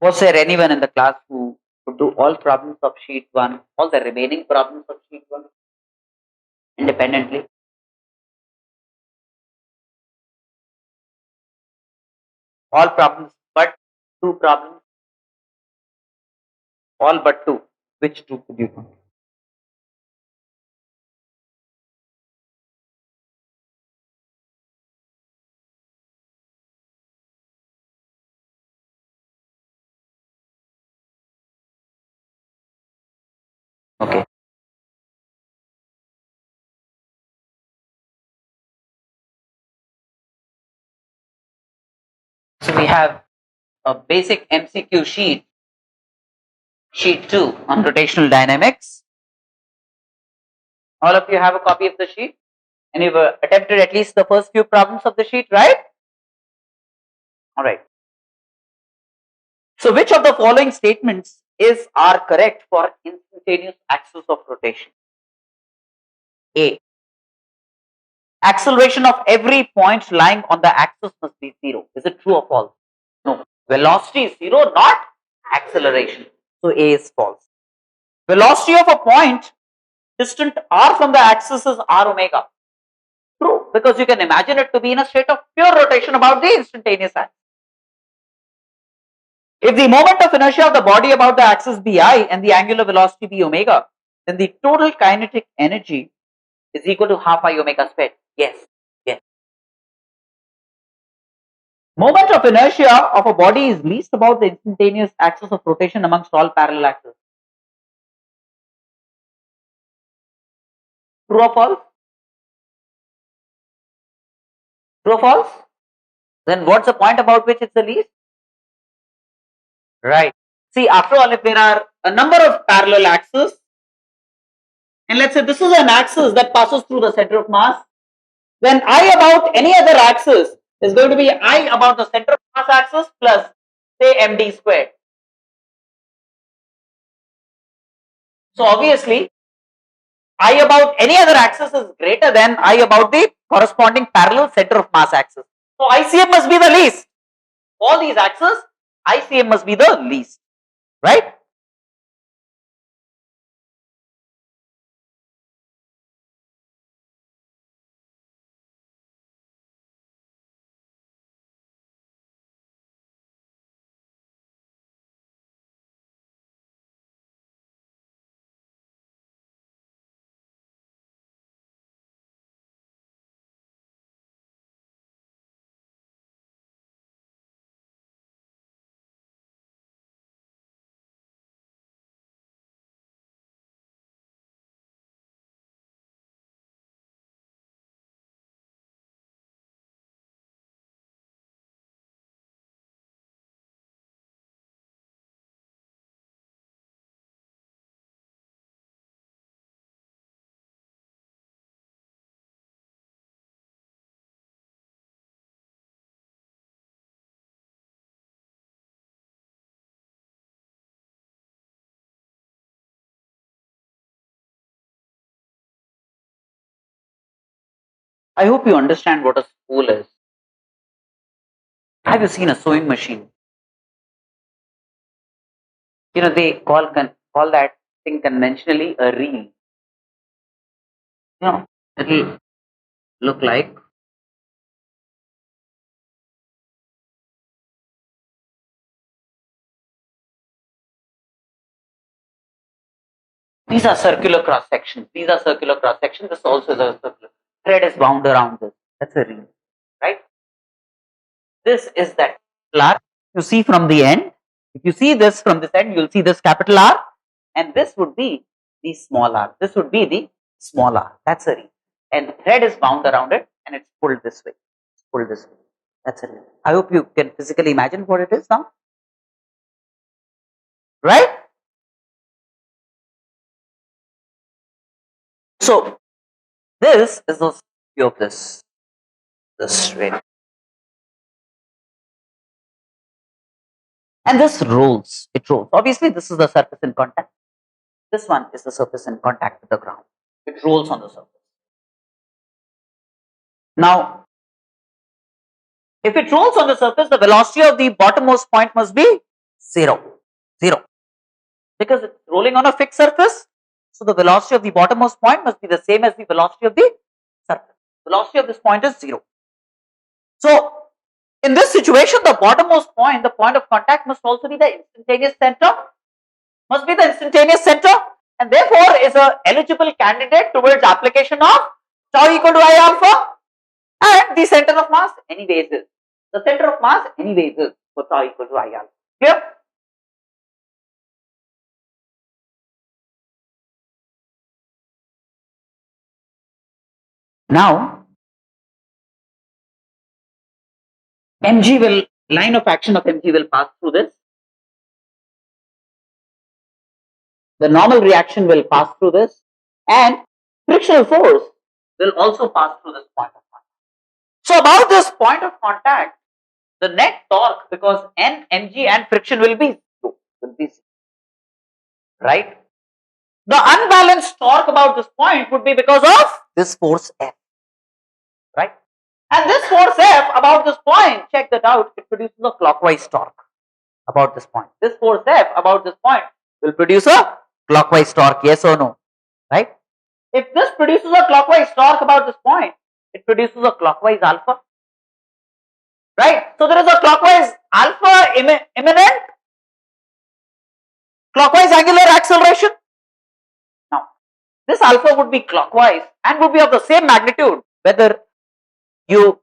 Was there anyone in the class who could do all problems of sheet 1, all the remaining problems of sheet 1 independently? All problems but 2 problems? All but 2. Which 2 could you do? Okay. So we have a basic MCQ sheet, sheet 2 on rotational dynamics. All of you have a copy of the sheet and you've attempted at least the first few problems of the sheet, right? All right. So which of the following statements are correct for instantaneous axis of rotation? A. Acceleration of every point lying on the axis must be 0. Is it true or false? No. Velocity is 0, not acceleration. So A is false. Velocity of a point distant r from the axis is r omega. True, because you can imagine it to be in a state of pure rotation about the instantaneous axis. If the moment of inertia of the body about the axis be I and the angular velocity be omega, then the total kinetic energy is equal to half I omega squared. Yes, yes. Moment of inertia of a body is least about the instantaneous axis of rotation amongst all parallel axes. True or false? True or false? Then what's the point about which it's the least? Right. See, after all, if there are a number of parallel axes, and let's say this is an axis that passes through the center of mass, then I about any other axis is going to be I about the center of mass axis plus say md squared. So obviously, I about any other axis is greater than I about the corresponding parallel center of mass axis. So ICM must be the least. All these axes, ICM must be the least, right? I hope you understand what a spool is. Have you seen a sewing machine? You know, they call that thing conventionally a reel. You know, it'll look like these are circular cross sections. These are circular cross sections. This also is a circular thread is wound around this. That's a reel, right? This is that R you see from the end. If you see this from this end, you'll see this capital R, and this would be the small r. This would be the small r. That's a reel. And the thread is wound around it and it's pulled this way. It's pulled this way. That's a reel. I hope you can physically imagine what it is now. Right? So this is the view of this reel. And this rolls. It rolls. Obviously, this is the surface in contact. This one is the surface in contact with the ground. It rolls on the surface. Now, if it rolls on the surface, the velocity of the bottommost point must be 0, 0. Because it's rolling on a fixed surface, so the velocity of the bottommost point must be the same as the velocity of the surface. Velocity of this point is 0. So, in this situation, the bottommost point, the point of contact must also be the instantaneous center, and therefore is a eligible candidate towards application of tau equal to I alpha, and the center of mass anyways is. The center of mass anyways is for tau equal to I alpha. Clear? Now, line of action of mg will pass through this. The normal reaction will pass through this, and frictional force will also pass through this point of contact. So about this point of contact, the net torque, because N, mg and friction will be 0, right? The unbalanced torque about this point would be because of this force F, right? And this force F about this point, check that out, it produces a clockwise torque about this point. This force F about this point will produce a clockwise torque, yes or no, right? If this produces a clockwise torque about this point, it produces a clockwise alpha, right? So there is a clockwise alpha imminent, clockwise angular acceleration. Now, this alpha would be clockwise and would be of the same magnitude whether you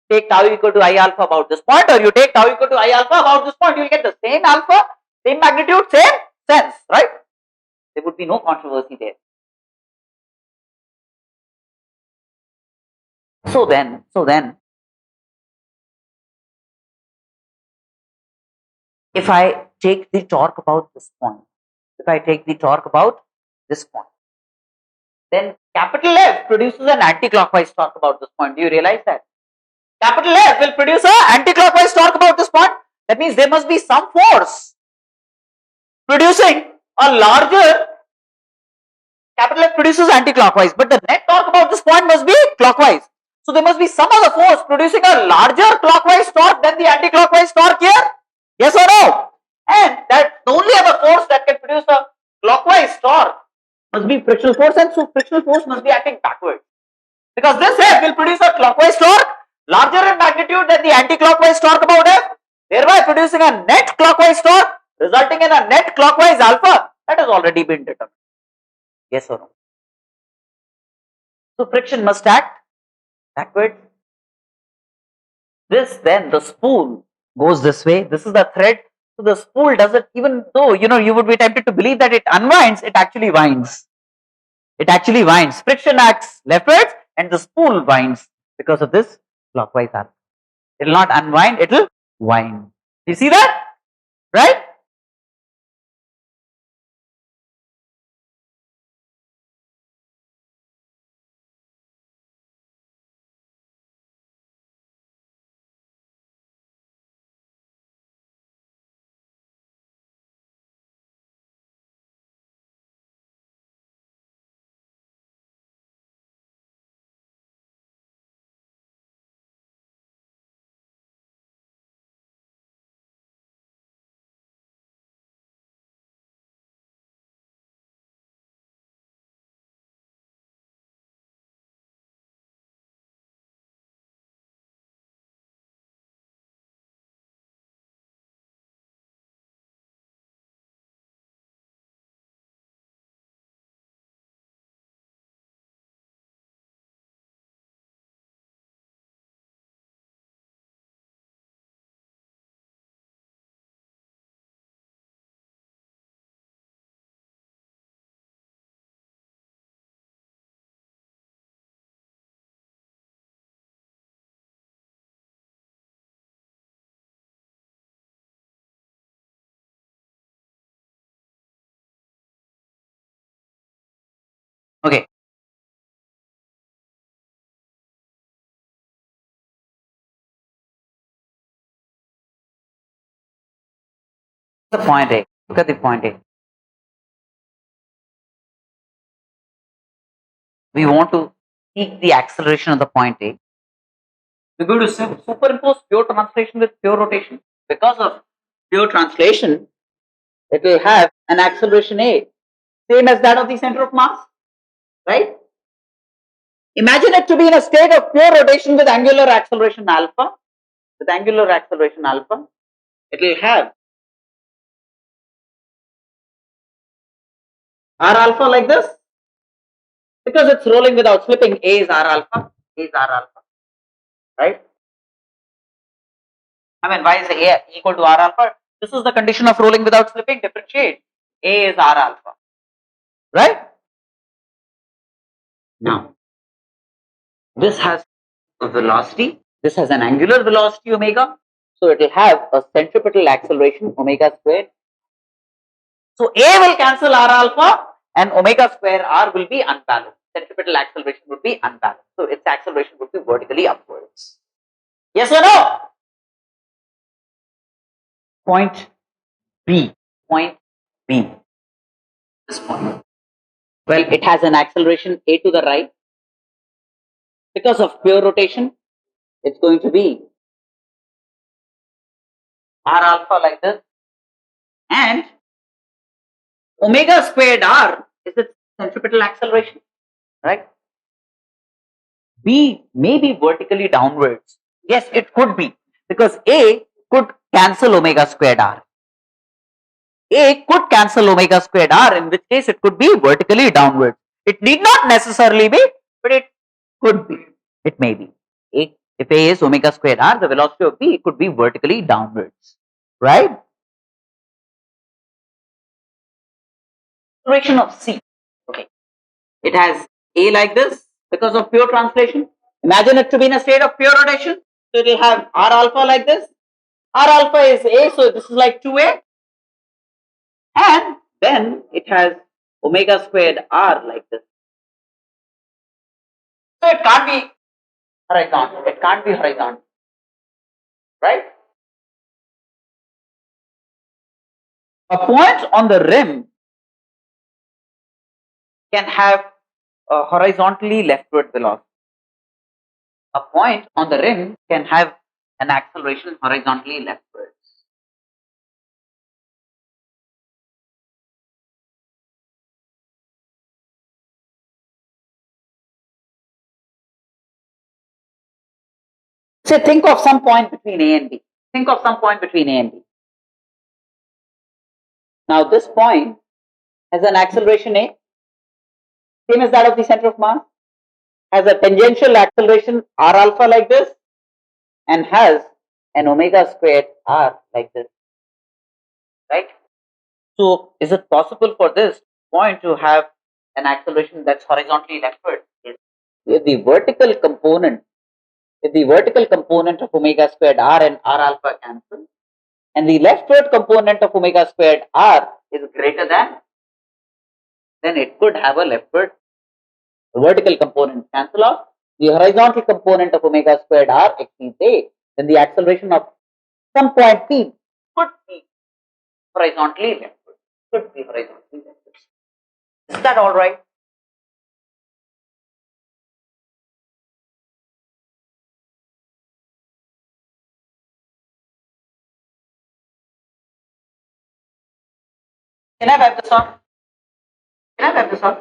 take tau equal to I alpha about this point or you take tau equal to I alpha about this point, you will get the same alpha, same magnitude, same sense, right? There would be no controversy there. So then, if I take the torque about this point, then capital F produces an anti-clockwise torque about this point. Do you realize that? Capital F will produce an anti-clockwise torque about this point. That means there must be some force producing a larger. Capital F produces anti-clockwise, but the net torque about this point must be clockwise. So there must be some other force producing a larger clockwise torque than the anti-clockwise torque here. Yes or no? And that the only other force that can produce a clockwise torque must be frictional force, and so frictional force must be acting backwards. Because this F will produce a clockwise torque larger in magnitude than the anti-clockwise torque about F, thereby producing a net clockwise torque resulting in a net clockwise alpha that has already been determined. Yes or no? So friction must act backwards. This then, the spool goes this way. This is the thread. So the spool does it, even though you would be tempted to believe that it unwinds, it actually winds. Friction acts leftwards and the spool winds because of this clockwise alpha. It will not unwind, it will wind. You see that? Right? Okay. The point A. Look at the point A. We want to seek the acceleration of the point A. We're going to superimpose pure translation with pure rotation. Because of pure translation, it will have an acceleration A, same as that of the center of mass, right? Imagine it to be in a state of pure rotation with angular acceleration alpha. With angular acceleration alpha, it will have R alpha like this. Because it's rolling without slipping, A is R alpha, A is R alpha, right? I mean, why is A equal to R alpha? This is the condition of rolling without slipping, differentiate. A is R alpha, right? Now, this has a velocity, this has an angular velocity omega, so it will have a centripetal acceleration omega squared. So A will cancel R alpha and omega square R will be unbalanced. Centripetal acceleration would be unbalanced. So its acceleration would be vertically upwards. Yes or no? Point B. Point B. This point. Well, it has an acceleration A to the right. Because of pure rotation, it's going to be R alpha like this. And omega squared R is its centripetal acceleration, right? B may be vertically downwards. Yes, it could be because A could cancel omega squared R. A could cancel omega squared R, in which case it could be vertically downwards. It need not necessarily be, but it could be. It may be. If A is omega squared R, the velocity of B could be vertically downwards, right? Direction of C. Okay. It has A like this because of pure translation. Imagine it to be in a state of pure rotation. So it will have R alpha like this. R alpha is A, so this is like 2A. And then it has omega squared R like this. So it can't be horizontal. It can't be horizontal. Right? A point on the rim can have a horizontally leftward velocity. A point on the rim can have an acceleration horizontally leftwards. Say, think of some point between A and B. Think of some point between A and B. Now, this point has an acceleration A, same as that of the center of mass, has a tangential acceleration R alpha like this, and has an omega squared R like this. Right? So, is it possible for this point to have an acceleration that's horizontally leftward? Yes. If the vertical component of omega squared R and R alpha cancel, and the leftward component of omega squared R is greater than, then it could have a leftward. The vertical component cancel off. The horizontal component of omega squared R exceeds A. Then the acceleration of some point P could be horizontally leftward. Could be horizontally leftward. Is that all right? Can I wipe this off? Can I wipe this off?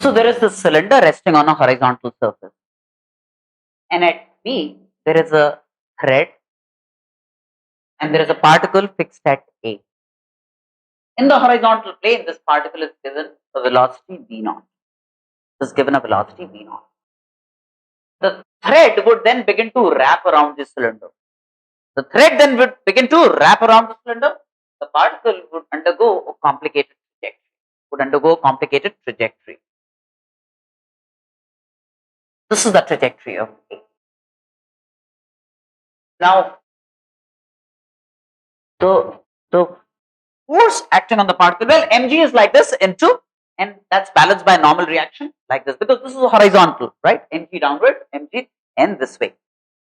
So there is this cylinder resting on a horizontal surface. And at B, there is a thread and there is a particle fixed at A. In the horizontal plane, this particle is given a velocity v0. It is given a velocity v0. The thread would then begin to wrap around the cylinder. The thread then would begin to wrap around the cylinder. The particle would undergo a complicated trajectory. This is the trajectory of A. Now, the force acting on the particle, well, mg is like this into, and that's balanced by normal reaction like this, because this is horizontal, right? Mg downward, mg n this way.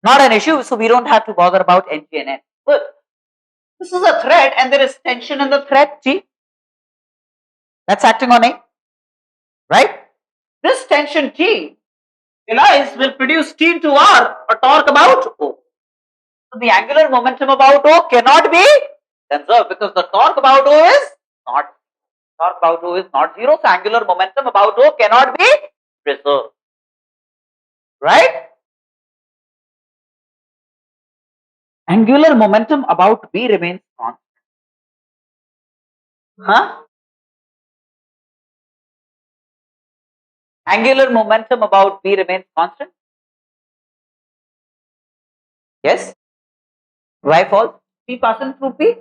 Not an issue, so we don't have to bother about mg and n. But this is a thread and there is tension in the thread G. That's acting on A, right? This tension T, realize, will produce T into R, a torque about O. So the angular momentum about O cannot be conserved because the torque about O is not zero. So angular momentum about O cannot be preserved, right? Angular momentum about B remains constant. Angular momentum about B remains constant. Yes. Why false? P passing through B.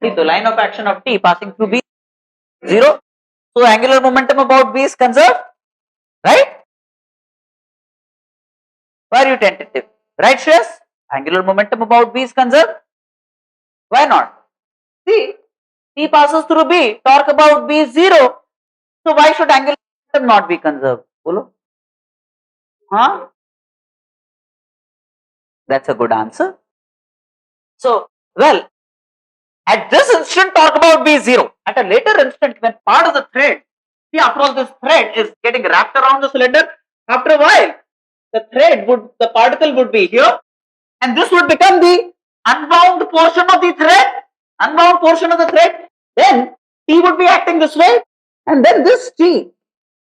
The line of action of T passing through B, 0. So angular momentum about B is conserved, right? Why are you tentative? Right, Shreyas? Angular momentum about B is conserved. Why not? See, T passes through B, torque about B is 0. So why should angular momentum not be conserved? Bolo? Huh? That's a good answer. So, well, at this instant, torque about B is 0. At a later instant, when part of the thread, see, after all, this thread is getting wrapped around the cylinder, after a while, the particle would be here, and this would become the unbound portion of the thread, then T would be acting this way, and then this T,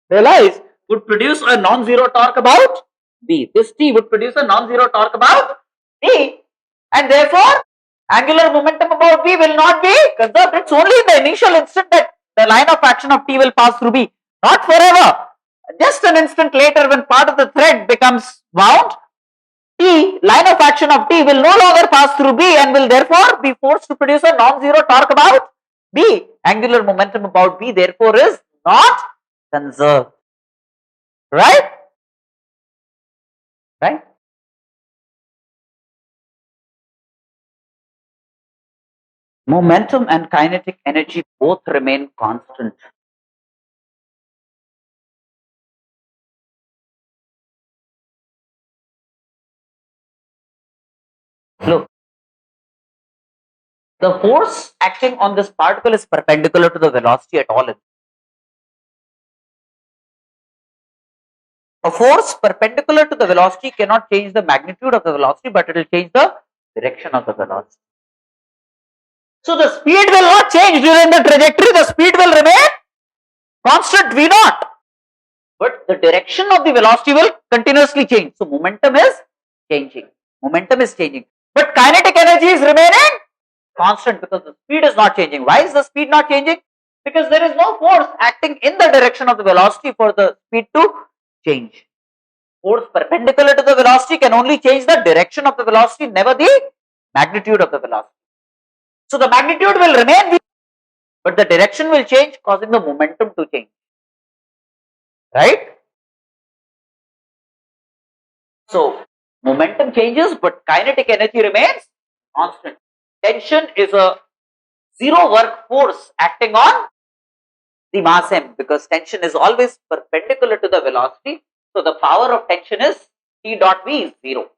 realize, would produce a non-zero torque about B. This T would produce a non-zero torque about B, and therefore, angular momentum about B will not be conserved. It's only in the initial instant that the line of action of T will pass through B, not forever. Just an instant later, when part of the thread becomes wound, line of action of T will no longer pass through B and will therefore be forced to produce a non-zero torque about B. Angular momentum about B therefore is not conserved. Right? Right? Momentum and kinetic energy both remain constant. Look, the force acting on this particle is perpendicular to the velocity at all. A force perpendicular to the velocity cannot change the magnitude of the velocity, but it will change the direction of the velocity. So the speed will not change during the trajectory, the speed will remain constant v0. But the direction of the velocity will continuously change. So momentum is changing. But kinetic energy is remaining constant because the speed is not changing. Why is the speed not changing? Because there is no force acting in the direction of the velocity for the speed to change. Force perpendicular to the velocity can only change the direction of the velocity, never the magnitude of the velocity. So the magnitude will remain, but the direction will change, causing the momentum to change. Right? So momentum changes, but kinetic energy remains constant. Tension is a zero work force acting on the mass m, because tension is always perpendicular to the velocity. So the power of tension is T dot V is 0.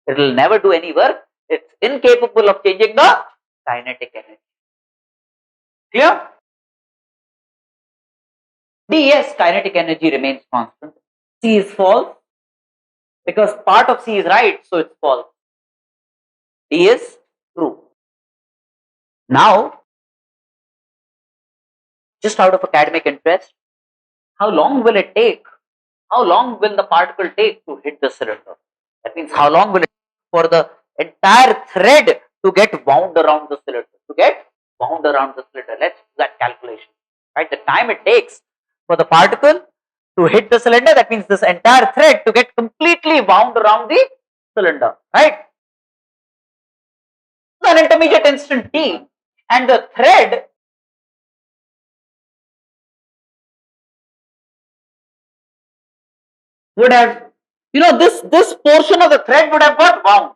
It will never do any work. It's incapable of changing the kinetic energy. Clear? D, yes, kinetic energy remains constant. C is false because part of C is right, so it's false. D is true. Now, just out of academic interest, how long will it take? How long will the particle take to hit the cylinder? That means how long will it take for the entire thread to get wound around the cylinder? To get wound around the cylinder. Let's do that calculation. Right? The time it takes for the particle to hit the cylinder, that means this entire thread to get completely wound around the cylinder. Right? An intermediate instant t, and the thread would have, this portion of the thread would have got wound.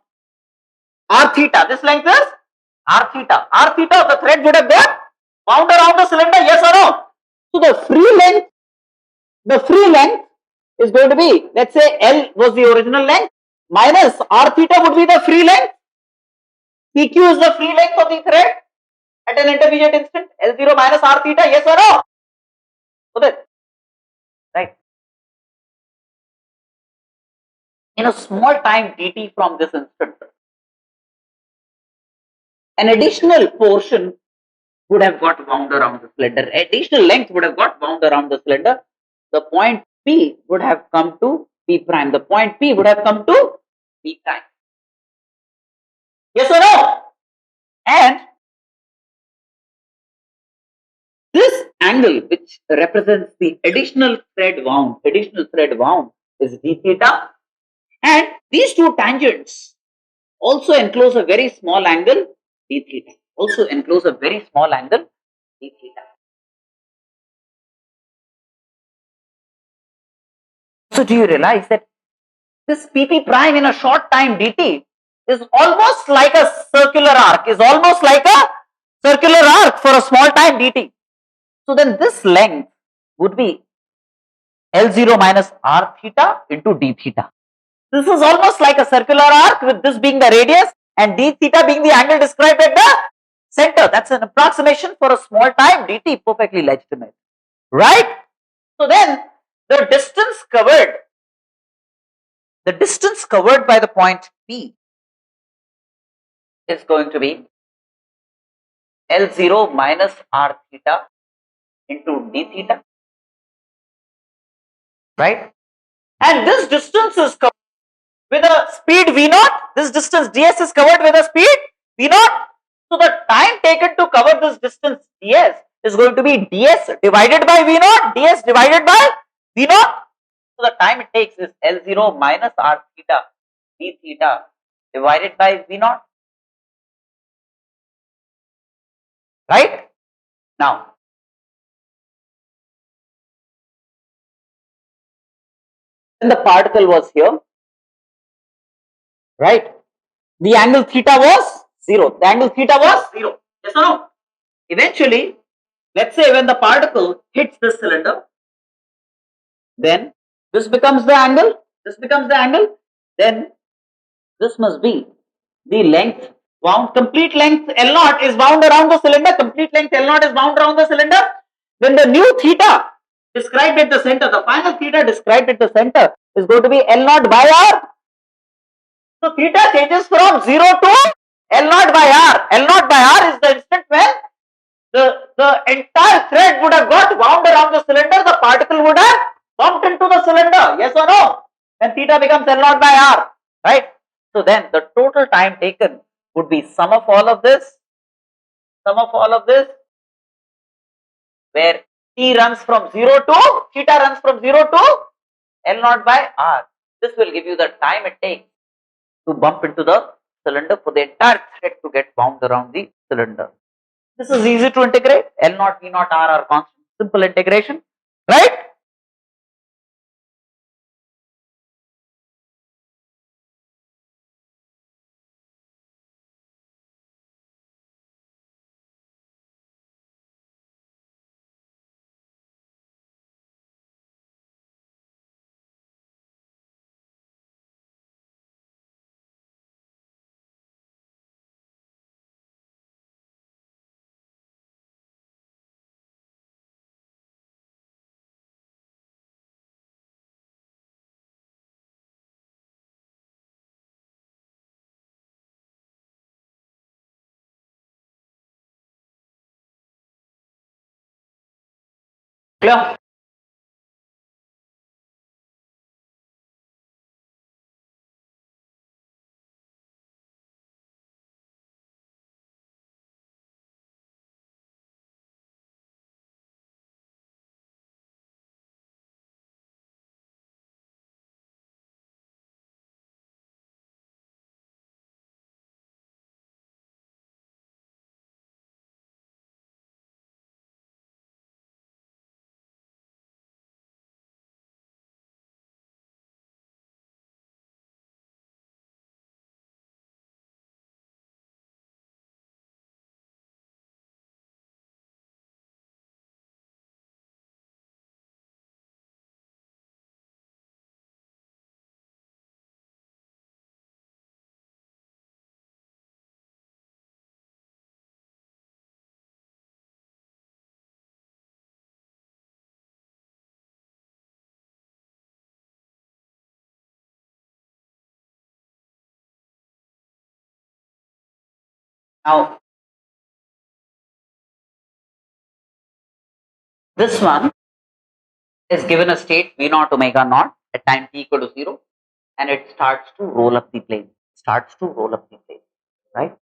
R theta, this length is R theta. R theta of the thread would have got wound around the cylinder, yes or no? So the free length is going to be, let's say L was the original length, minus R theta would be the free length. PQ is the free length of the thread at an intermediate instant. L0 minus R theta, yes or no? So that, right? In a small time dt from this instant, an additional portion would have got wound around the cylinder. Additional length would have got wound around the cylinder. The point P would have come to P prime. The point P would have come to P prime. Yes or no? And this angle which represents the additional thread wound is d theta. And these two tangents also enclose a very small angle d theta. Also enclose a very small angle d theta. So do you realize that this pp prime in a short time dt is almost like a circular arc, for a small time dt. So then this length would be L0 minus R theta into d theta. This is almost like a circular arc, with this being the radius and d theta being the angle described at the center. That's an approximation for a small time dt, perfectly legitimate, right? So then the distance covered by the point P is going to be L0 minus R theta into d theta, right? And this distance is covered with a speed v0. This distance ds is covered with a speed v0. So the time taken to cover this distance ds is going to be ds divided by v0, ds divided by v0. So the time it takes is L0 minus R theta d theta divided by v0. Right? Now, when the particle was here, right, the angle theta was 0. The angle theta was 0. Yes or no? Eventually, let's say when the particle hits this cylinder, then this becomes the angle, then this must be the length wound, complete length L0 is wound around the cylinder, then the new theta described at the center, the final theta described at the center is going to be L0 by R. So theta changes from 0 to L0 by R. L0 by R is the instant when the entire thread would have got wound around the cylinder, the particle would have bumped into the cylinder. Yes or no? Then theta becomes L0 by R, right? So then the total time taken would be sum of all of this, where theta runs from 0 to L0 by R. This will give you the time it takes to bump into the cylinder for the entire thread to get wound around the cylinder. This is easy to integrate. L0, V0, R are constant. Simple integration, right? Clear? Now, this one is given a state V naught omega naught at time t equal to 0, and it starts to roll up the plane. Starts to roll up the plane, right?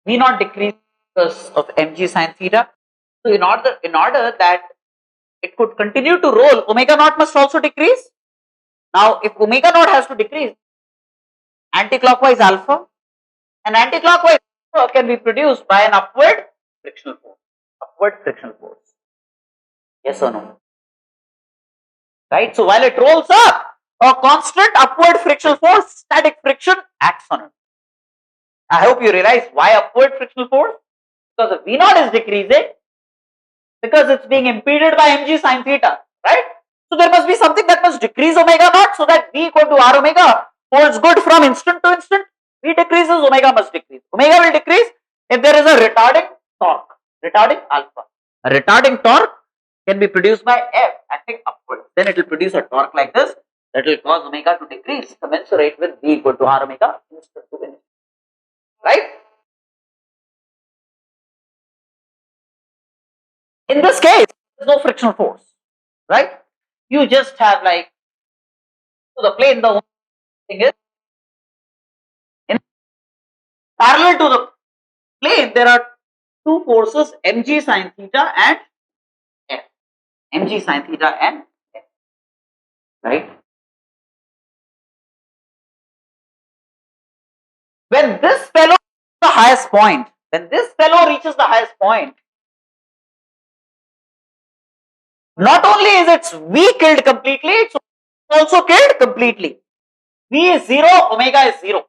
V naught decreases because of mg sine theta. So in order that it could continue to roll, omega naught must also decrease. Now, if omega naught has to decrease, anticlockwise alpha, and anticlockwise alpha can be produced by an upward frictional force. Upward frictional force. Yes or no? Right? So while it rolls up, a constant upward frictional force, static friction acts on it. I hope you realize why upward frictional force? Because the V naught is decreasing because it's being impeded by mg sine theta, right? So there must be something that must decrease omega naught so that V equal to R omega holds good from instant to instant. V decreases, omega must decrease. Omega will decrease if there is a retarding torque, retarding alpha. A retarding torque can be produced by F acting upward. Then it will produce a torque like this that will cause omega to decrease commensurate with V equal to R omega instant to instant. Right? In this case, there is no frictional force, right? You just have like, to the plane, the only thing is, in parallel to the plane, there are two forces, mg sine theta and F. Mg sine theta and F, right? When this fellow reaches the highest point, not only is its V killed completely, it's also killed completely. V is 0, omega is 0.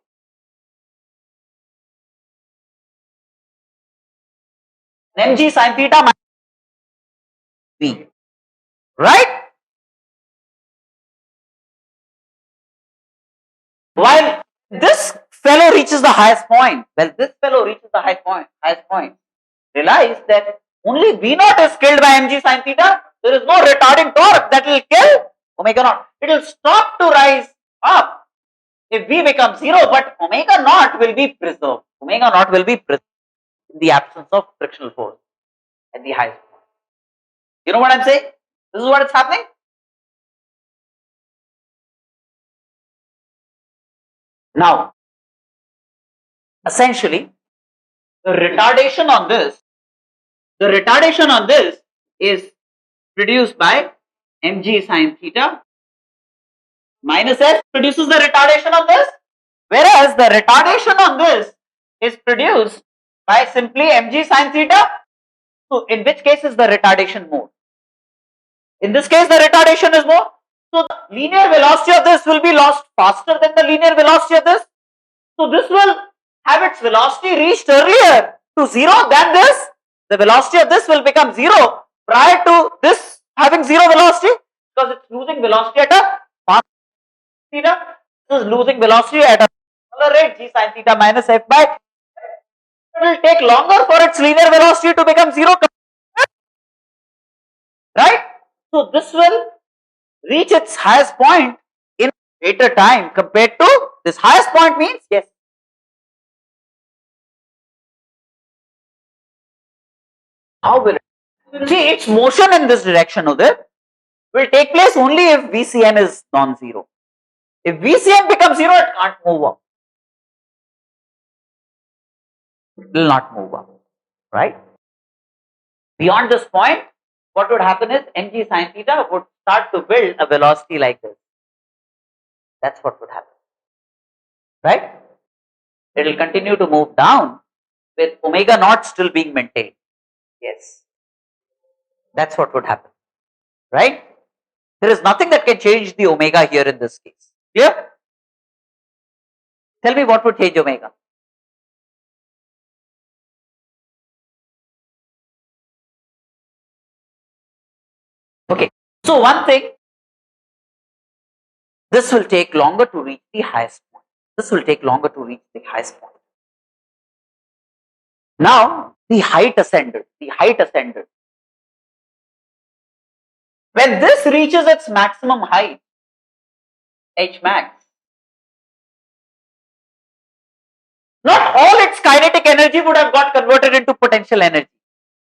Mg sine theta minus V, right? While this fellow reaches the highest point, realize that only V naught is killed by mg sine theta. There is no retarding torque that will kill omega naught. It will stop to rise up if V becomes 0, but omega naught will be preserved. Omega naught will be preserved in the absence of frictional force at the highest point. You know what I'm saying? This is what is happening. Now, essentially, the retardation on this is produced by mg sine theta minus S produces the retardation on this, whereas the retardation on this is produced by simply mg sine theta. So in which case is the retardation more? In this case, the retardation is more. So the linear velocity of this will be lost faster than the linear velocity of this. So this will have its velocity reached earlier to 0 than this. The velocity of this will become 0 prior to this having 0 velocity, because it's losing velocity at a fast theta. This is losing velocity at a smaller rate, g sine theta minus f by. It will take longer for its linear velocity to become 0, right? So this will reach its highest point in greater time compared to this. Highest point means, yes, how will it See, its motion in this direction, Udit, will take place only if VCM is non-zero. If VCM becomes zero, it can't move up. It will not move up, right? Beyond this point, what would happen is mg sine theta would start to build a velocity like this. That's what would happen, right? It will continue to move down with omega naught still being maintained. Yes, that's what would happen, right? There is nothing that can change the omega here in this case. Clear? Tell me what would change omega. Okay, so one thing, this will take longer to reach the highest point. This will take longer to reach the highest point. Now, the height ascended. The height ascended. When this reaches its maximum height, H max, not all its kinetic energy would have got converted into potential energy.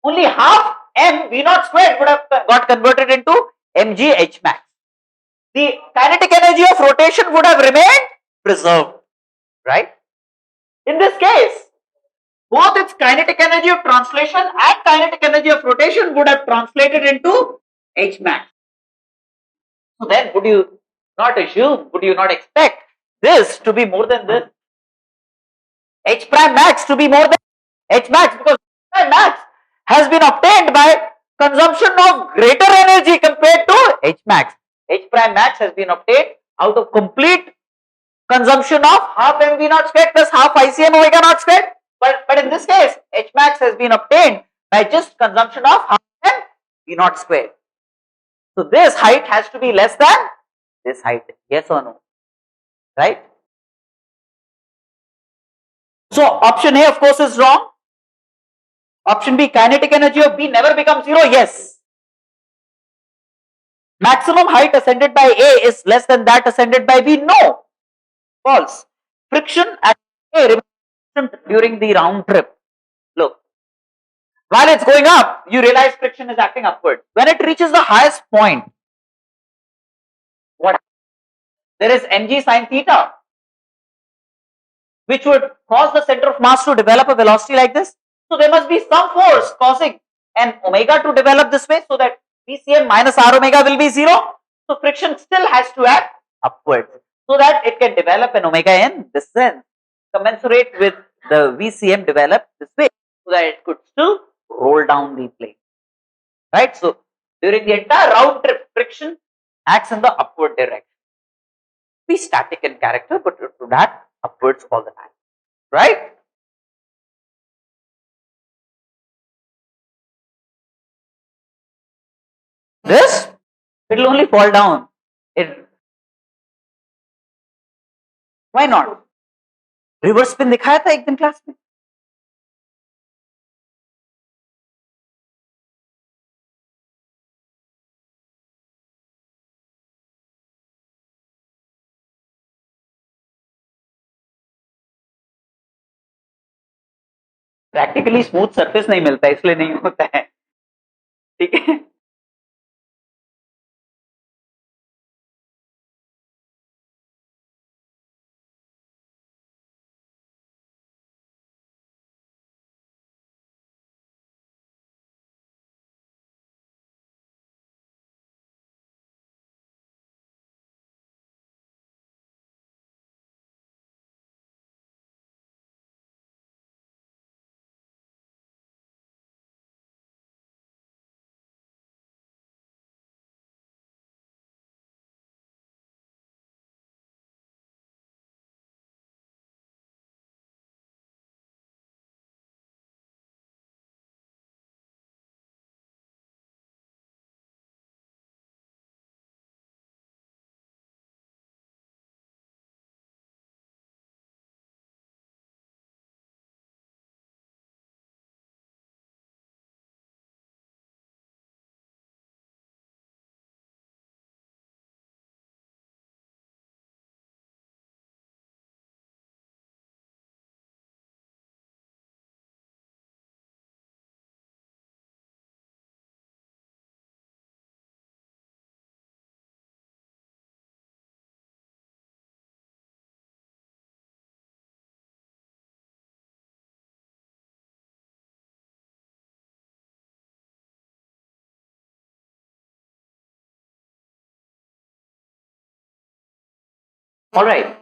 Only half m v naught squared would have got converted into mg H max. The kinetic energy of rotation would have remained preserved, right? In this case, both its kinetic energy of translation and kinetic energy of rotation would have translated into H max. So then would you not assume, would you not expect this to be more than this? H prime max to be more than H max, because H prime max has been obtained by consumption of greater energy compared to H max. H prime max has been obtained out of complete consumption of half mv naught squared plus half ICM omega naught squared. But in this case, H max has been obtained by just consumption of half mv naught squared. So this height has to be less than this height. Yes or no? Right? So option A, of course, is wrong. Option B, kinetic energy of B never becomes zero. Yes. Maximum height ascended by A is less than that ascended by B. No. False. Friction at A remains during the round trip. Look. While it's going up, you realize friction is acting upward. When it reaches the highest point, what happens? There is mg sine theta, which would cause the center of mass to develop a velocity like this. So there must be some force causing an omega to develop this way, so that VCM minus R omega will be zero. So friction still has to act upwards, so that it can develop an omega in this sense, commensurate with the VCM developed this way, so that it could still roll down the plane. Right? So during the entire round trip, friction acts in the upward direction. Be static in character, but it would act upwards all the time. Right? This, it will only fall down. Why not? Reverse spin दिखाया था एक दिन class में. Practically smooth surface नहीं मिलता, इसलिए नहीं होता है. ठीक है. Alright,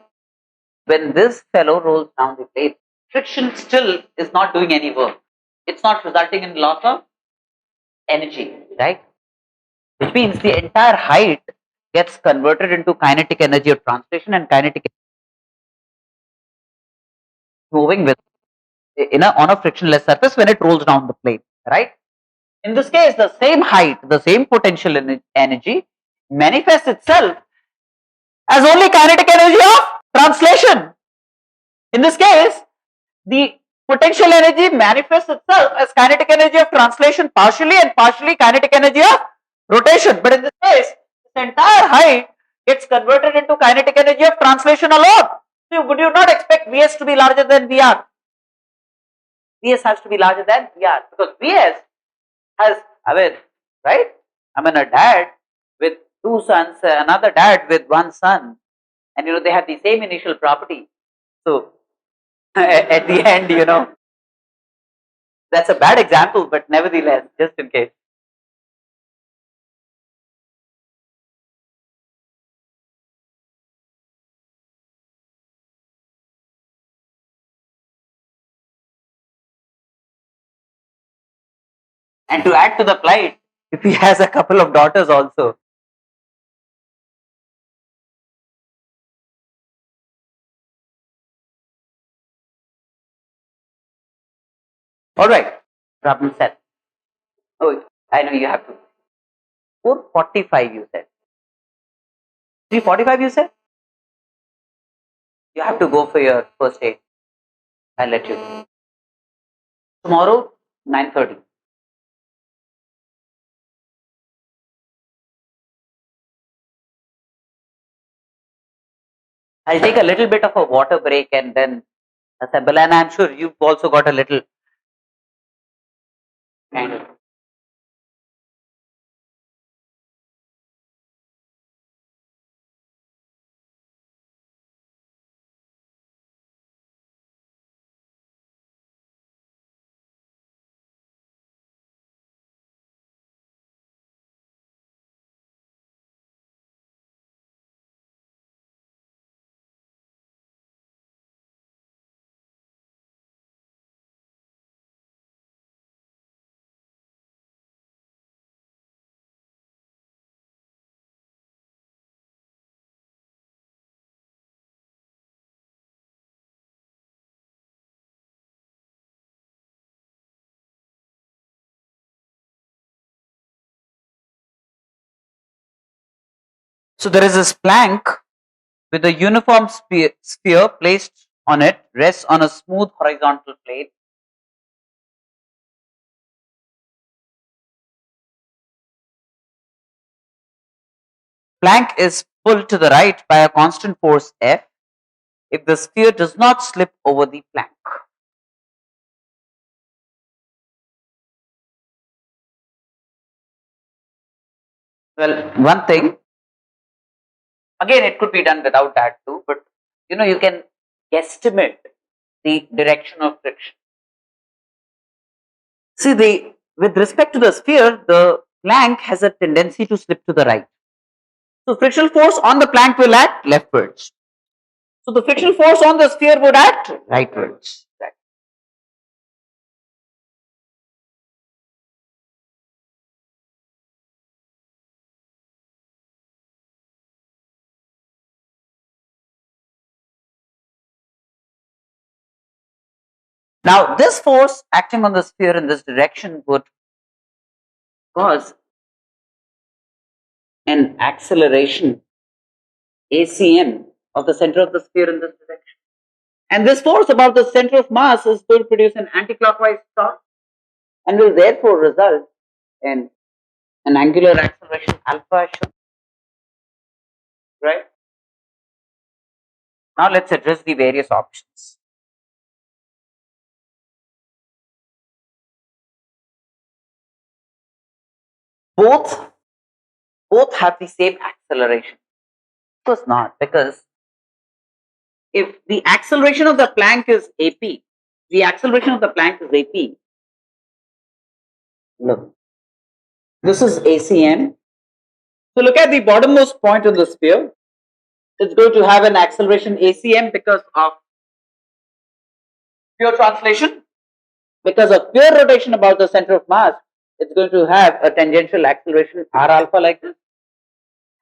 when this fellow rolls down the plate, friction still is not doing any work. It's not resulting in loss of energy, right? Which means the entire height gets converted into kinetic energy of translation and kinetic moving with on a frictionless surface when it rolls down the plate, right? In this case, the same height, the same potential energy manifests itself as only kinetic energy of translation. In this case, the potential energy manifests itself as kinetic energy of translation partially and partially kinetic energy of rotation. But in this case, this entire height gets converted into kinetic energy of translation alone. So would you not expect Vs to be larger than Vr? Vs has to be larger than Vr because Vs has, right? A dad with two sons, another dad with one son, and they have the same initial property. So at the end, that's a bad example, but nevertheless, just in case. And to add to the plight, if he has a couple of daughters also. All right, problem set. Oh, I know you have to. 4:45 you said. 3:45 you said? You have to go for your first aid. I'll let you know. Tomorrow, 9:30. I'll take a little bit of a water break and then assemble. And I'm sure you've also got a little kind of. So there is this plank with a uniform sphere placed on it, rests on a smooth horizontal plane. Plank is pulled to the right by a constant force F if the sphere does not slip over the plank. Well, one thing, again, it could be done without that too, but you can guesstimate the direction of friction. See, with respect to the sphere, the plank has a tendency to slip to the right. So frictional force on the plank will act leftwards. So the frictional force on the sphere would act rightwards. Right. Now, this force acting on the sphere in this direction would cause an acceleration ACM of the center of the sphere in this direction. And this force about the center of mass is going to produce an anticlockwise torque and will therefore result in an angular acceleration alpha shown. Right? Now let's address the various options. Both have the same acceleration. Of course not, because if the acceleration of the plank is AP, the acceleration of the plank is AP. Look, this is ACM. So look at the bottommost point of the sphere. It's going to have an acceleration ACM because of pure translation. Because of pure rotation about the center of mass, it's going to have a tangential acceleration R alpha like this.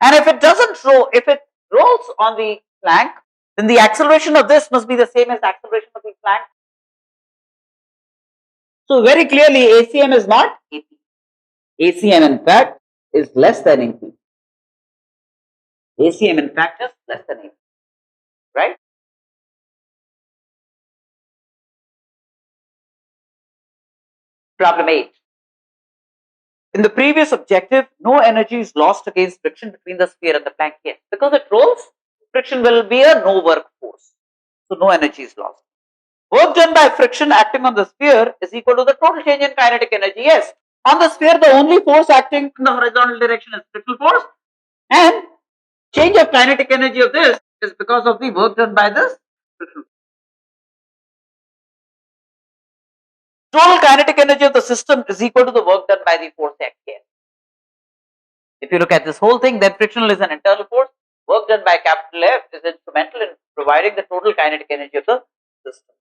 And if it doesn't roll, if it rolls on the flank, then the acceleration of this must be the same as the acceleration of the flank. So very clearly ACM is not AP. ACM in fact is less than AP. ACM in fact is less than AP. Right? Problem 8. In the previous objective, no energy is lost against friction between the sphere and the plank here. Because it rolls, friction will be a no work force. So no energy is lost. Work done by friction acting on the sphere is equal to the total change in kinetic energy. Yes, on the sphere, the only force acting in the horizontal direction is frictional force, and change of kinetic energy of this is because of the work done by this friction. Total kinetic energy of the system is equal to the work done by the force act here. If you look at this whole thing, then frictional is an internal force. Work done by capital F is instrumental in providing the total kinetic energy of the system.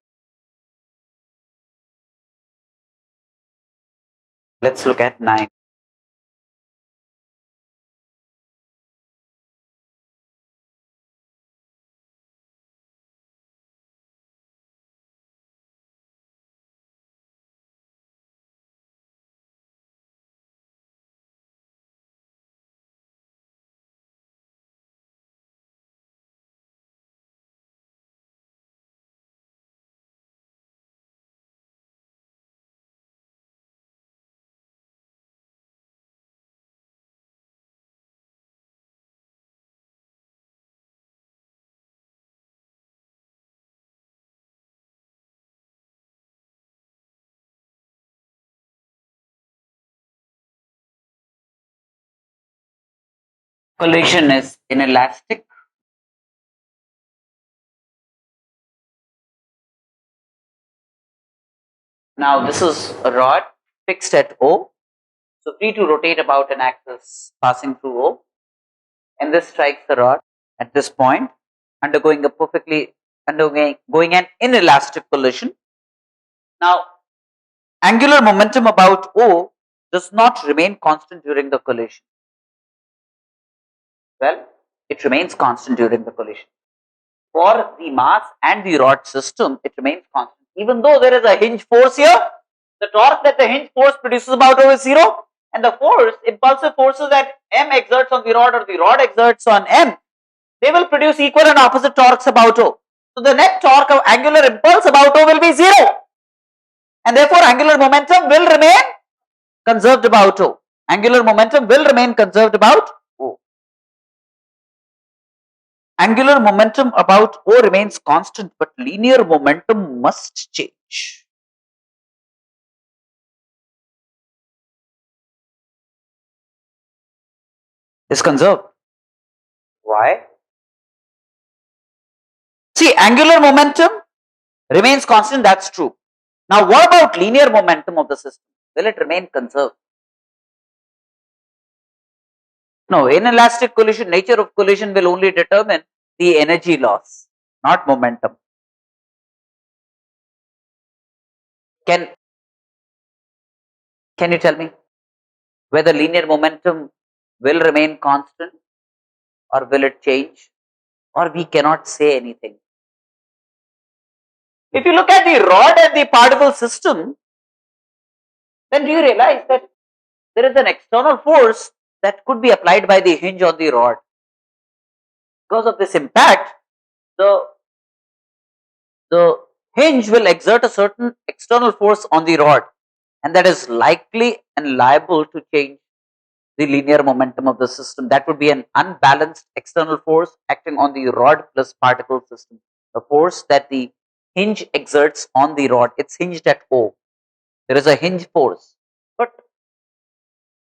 Let's look at 9. Collision is inelastic. Now this is a rod fixed at O, so free to rotate about an axis passing through O, and this strikes the rod at this point, undergoing an inelastic collision. Now, angular momentum about O does not remain constant during the collision. Well, it remains constant during the collision. For the mass and the rod system, it remains constant. Even though there is a hinge force here, the torque that the hinge force produces about O is 0, and the force, impulsive forces that M exerts on the rod or the rod exerts on M, they will produce equal and opposite torques about O. So the net torque of angular impulse about O will be 0, and therefore angular momentum will remain conserved about O. Angular momentum will remain conserved about O. Angular momentum about O remains constant, but linear momentum must change. Is conserved. Why? See, angular momentum remains constant, that's true. Now, what about linear momentum of the system? Will it remain conserved? No, inelastic collision, nature of collision will only determine the energy loss, not momentum. Can you tell me whether linear momentum will remain constant or will it change, or we cannot say anything? If you look at the rod and the particle system, then do you realize that there is an external force that could be applied by the hinge on the rod? Because of this impact, the hinge will exert a certain external force on the rod, and that is likely and liable to change the linear momentum of the system. That would be an unbalanced external force acting on the rod plus particle system. The force that the hinge exerts on the rod, it's hinged at O. There is a hinge force. But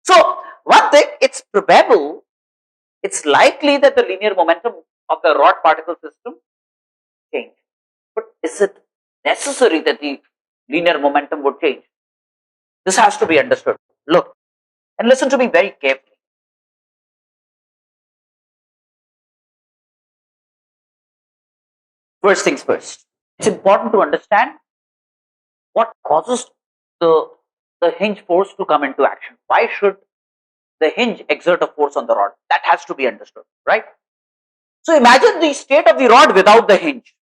so one thing, it's probable, it's likely that the linear momentum of the rod particle system change. But is it necessary that the linear momentum would change? This has to be understood. Look, and listen to me very carefully. First things first, it's important to understand what causes the, the hinge force to come into action. Why should the hinge exert a force on the rod? That has to be understood, right? So imagine the state of the rod without the hinge,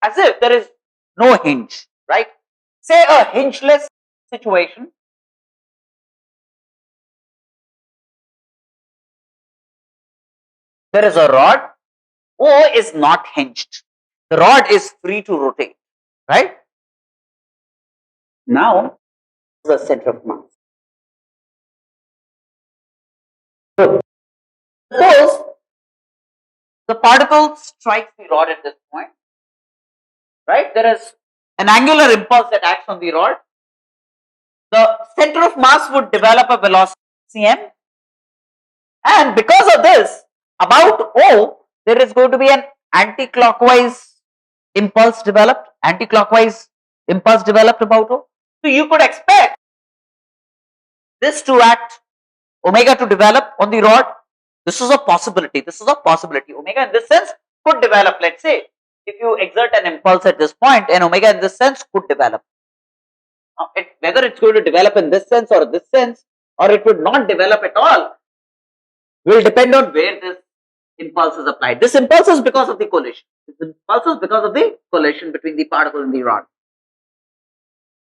as if there is no hinge, right? Say a hingeless situation. There is a rod, O is not hinged. The rod is free to rotate, right? Now, the center of mass. So, suppose the particle strikes the rod at this point, right? There is an angular impulse that acts on the rod. The center of mass would develop a velocity cm, and because of this, about O, there is going to be an anti-clockwise impulse developed, about O. So you could expect this to act, omega to develop on the rod. This is a possibility. Omega in this sense could develop. Let's say if you exert an impulse at this point, and omega in this sense could develop. Now, whether it's going to develop in this sense, or it would not develop at all, will depend on where this impulse is applied. This impulse is because of the collision. Between the particle and the rod.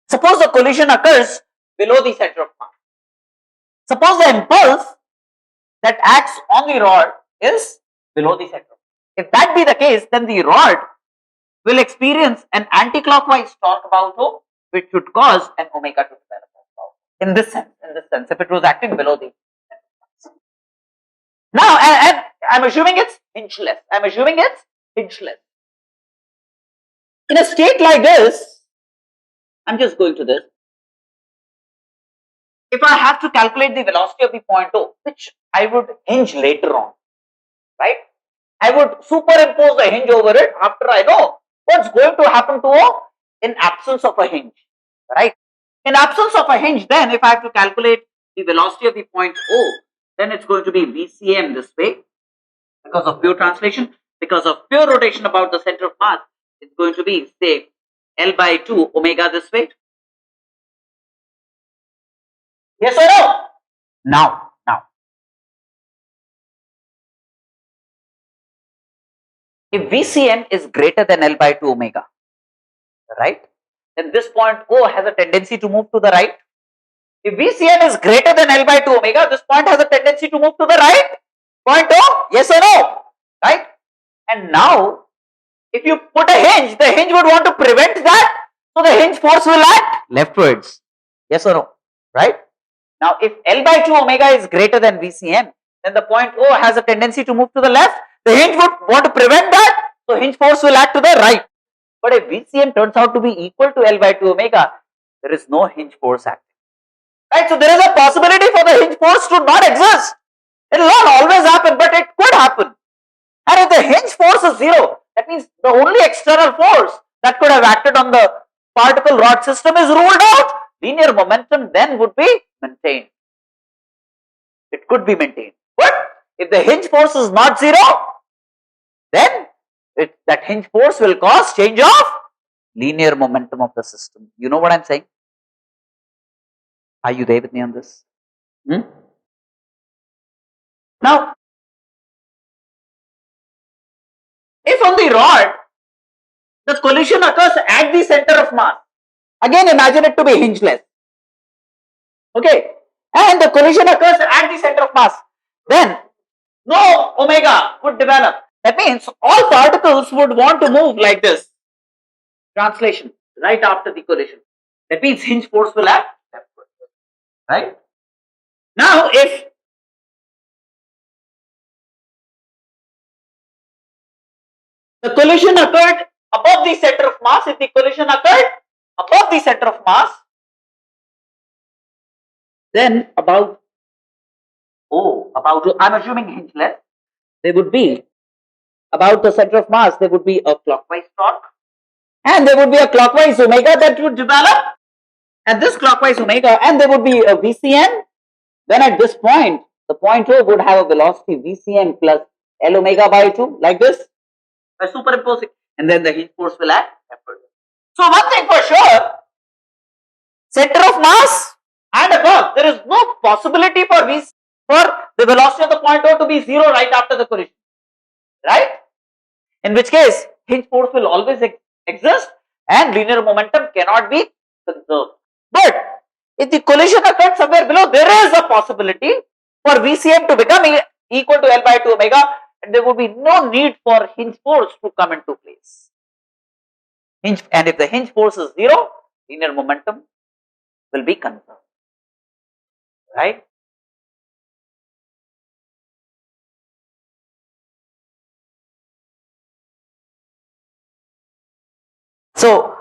Suppose the collision occurs below the center of mass. Suppose the impulse that acts on the rod is below the center. If that be the case, then the rod will experience an anti-clockwise torque about O, which should cause an omega to develop. In this sense, if it was acting below the center of mass. Now, and I'm assuming it's hingeless. In a state like this, I'm just going to this. If I have to calculate the velocity of the point O, which I would hinge later on, right? I would superimpose the hinge over it after I know what's going to happen to O in absence of a hinge, right? In absence of a hinge, then if I have to calculate the velocity of the point O, then it's going to be VCM this way because of pure translation. Because of pure rotation about the center of mass, it's going to be, say, L by 2 omega this way. Yes or no? Now. If VCM is greater than L by 2 omega, right? Then this point O has a tendency to move to the right. If VCM is greater than L by 2 omega, this point has a tendency to move to the right. Point O, yes or no? Right? And now, if you put a hinge, the hinge would want to prevent that. So the hinge force will act leftwards. Yes or no? Right? Now, if L by 2 omega is greater than VCM, then the point O has a tendency to move to the left. The hinge would want to prevent that. So hinge force will act to the right. But if VCM turns out to be equal to L by 2 omega, there is no hinge force acting. Right? So there is a possibility for the hinge force to not exist. It will not always happen, but it could happen. And if the hinge force is zero, that means the only external force that could have acted on the particle rod system is ruled out. Linear momentum then would be maintained. It could be maintained. But if the hinge force is not zero, then that hinge force will cause change of linear momentum of the system. You know what I'm saying? Are you there with me on this? Now, if on the rod, the collision occurs at the center of mass, again imagine it to be hingeless. Okay, and the collision occurs at the center of mass, then no omega would develop. That means all particles would want to move like this. Translation, right after the collision. That means hinge force will act leftward. Right? Now, if the collision occurred above the center of mass, then about I'm assuming hingeless, there would be about the center of mass, there would be a clockwise torque, and there would be a clockwise omega that would develop at this clockwise omega, and there would be a VCM. Then at this point, the point O would have a velocity VCM plus L omega by 2, like this. By superimposing, and then the hinge force will act upward. So one thing for sure, center of mass and above, there is no possibility for the velocity of the point O to be 0 right after the collision, right? In which case, hinge force will always exist and linear momentum cannot be conserved. But if the collision occurred somewhere below, there is a possibility for VCM to become equal to L by 2 omega, and there would be no need for hinge force to come into place. And if the hinge force is 0, linear momentum will be conserved, right? So,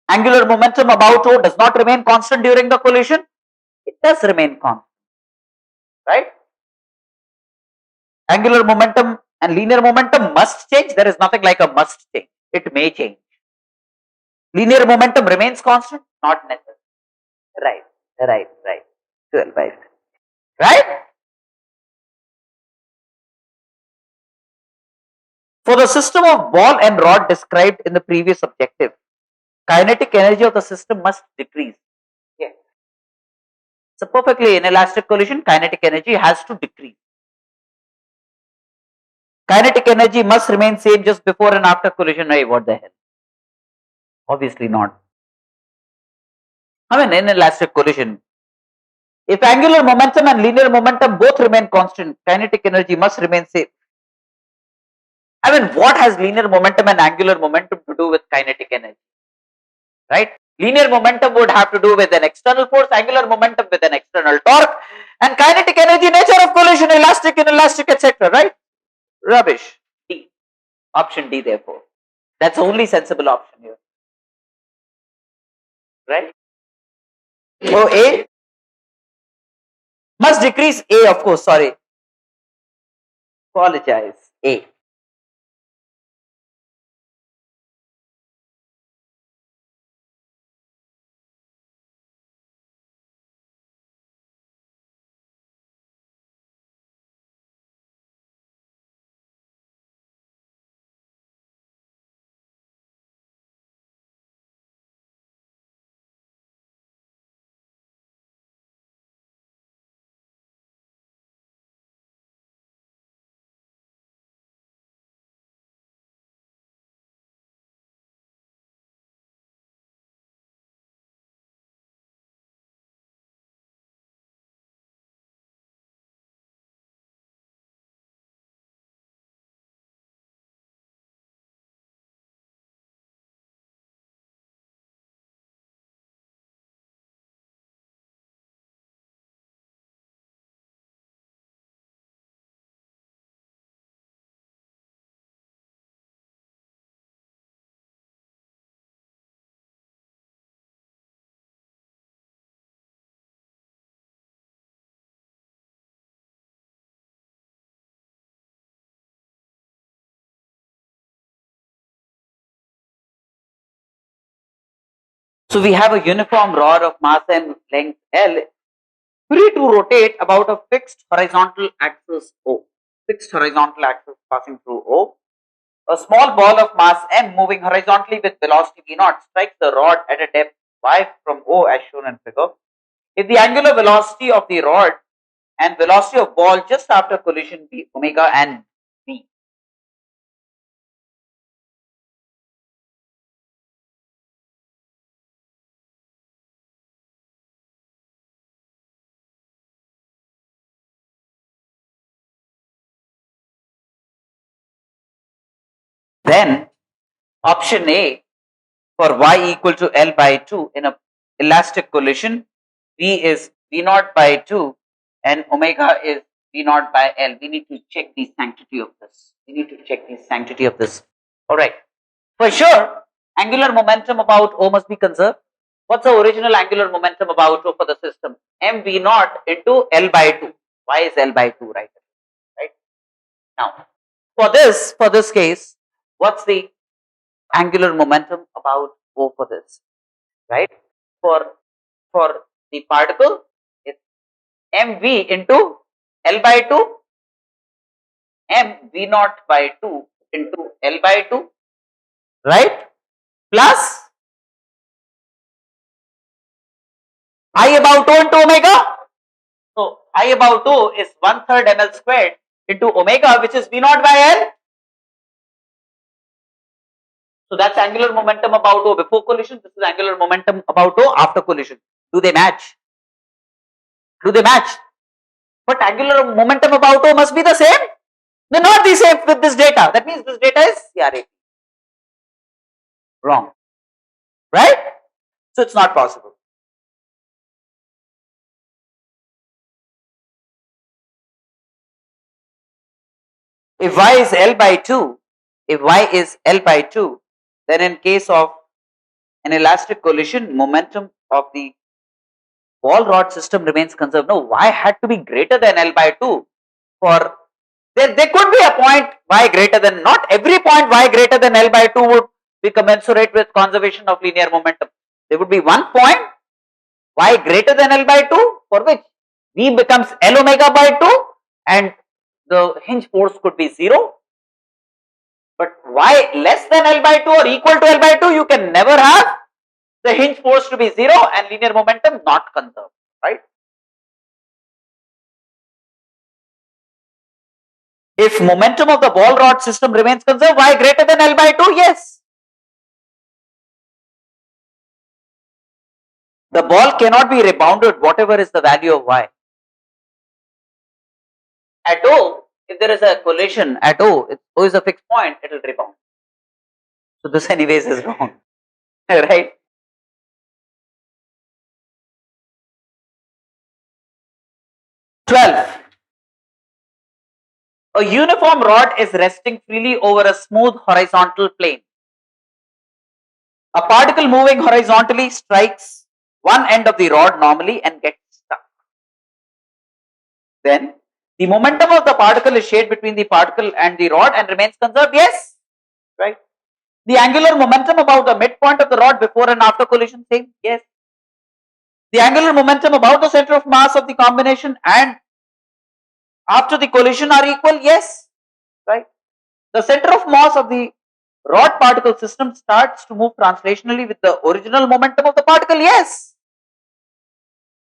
angular momentum about O does not remain constant during the collision. It does remain constant, right? Angular momentum and linear momentum must change. There is nothing like a must change. It may change. Linear momentum remains constant, not necessary. Right. 12 by 3. Right? For the system of ball and rod described in the previous objective, kinetic energy of the system must decrease. Yeah. So perfectly inelastic collision, kinetic energy has to decrease. Kinetic energy must remain same just before and after collision. Hey, what the hell? Obviously not. I mean, inelastic collision. If angular momentum and linear momentum both remain constant, kinetic energy must remain same. I mean, what has linear momentum and angular momentum to do with kinetic energy? Right? Linear momentum would have to do with an external force, angular momentum with an external torque, and kinetic energy, nature of collision, elastic, inelastic, etc. Right? Rubbish. D. Option D, therefore. That's the only sensible option here. Right? So A must decrease. A, of course, sorry. Apologize. A. So we have a uniform rod of mass and length L free to rotate about a fixed horizontal axis O. Fixed horizontal axis passing through O. A small ball of mass M moving horizontally with velocity V naught strikes the rod at a depth y from O as shown in figure. If the angular velocity of the rod and velocity of ball just after collision be omega and v, then option A for y equal to L by 2 in a elastic collision, V is V naught by 2 and omega is V naught by L. We need to check the sanctity of this. Alright. For sure, angular momentum about O must be conserved. What's the original angular momentum about O for the system? mv naught into L by 2. Why is L by 2 right? Right? Now, for this case, what's the angular momentum about O for this? Right? For the particle, it's mv into L by 2, m v naught by 2 into L by 2 right? Plus I about 2 into omega. So I about 2 is 1/3 ml squared into omega, which is V naught by L. So that's angular momentum about O before collision. This is angular momentum about O after collision. Do they match? Do they match? But angular momentum about O must be the same. They're not the same with this data. That means this data is CRA. Wrong. Right? So it's not possible. If y is L by 2, if y is L by 2, then in case of an elastic collision, momentum of the ball rod system remains conserved. No, y had to be greater than L by 2 for there could be a point y greater than, not every point y greater than L by 2 would be commensurate with conservation of linear momentum. There would be one point y greater than L by 2 for which V becomes L omega by 2 and the hinge force could be 0. But y less than L by 2 or equal to L by 2, you can never have the hinge force to be 0 and linear momentum not conserved, right? If momentum of the ball rod system remains conserved, y greater than L by 2, yes. The ball cannot be rebounded whatever is the value of y. At O, if there is a collision at O, if O is a fixed point, it will rebound. So this anyways is wrong, right? A uniform rod is resting freely over a smooth horizontal plane. A particle moving horizontally strikes one end of the rod normally and gets stuck. Then the momentum of the particle is shared between the particle and the rod and remains conserved. Yes, right. The angular momentum about the midpoint of the rod before and after collision, same. Yes. The angular momentum about the center of mass of the combination and after the collision are equal. Yes, right. The center of mass of the rod particle system starts to move translationally with the original momentum of the particle. Yes.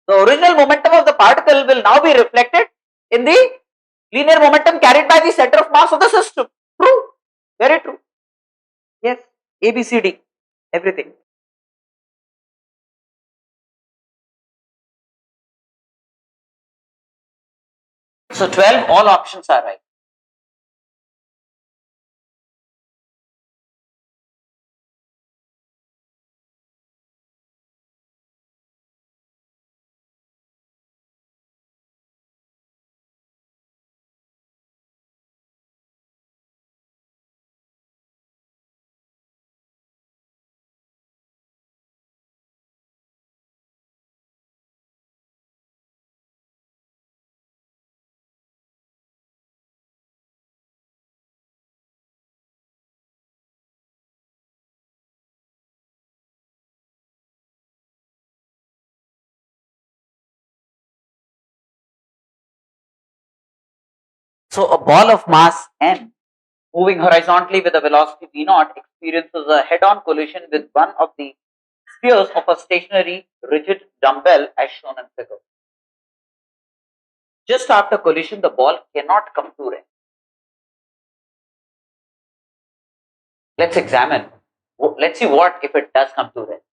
The original momentum of the particle will now be reflected in the linear momentum carried by the center of mass of the system. True. Very true. Yes. A, B, C, D. Everything. So 12, all options are right. So a ball of mass m moving horizontally with a velocity v naught experiences a head-on collision with one of the spheres of a stationary rigid dumbbell as shown in figure. Just after collision, the ball cannot come to rest. Let's examine. Let's see what if it does come to rest,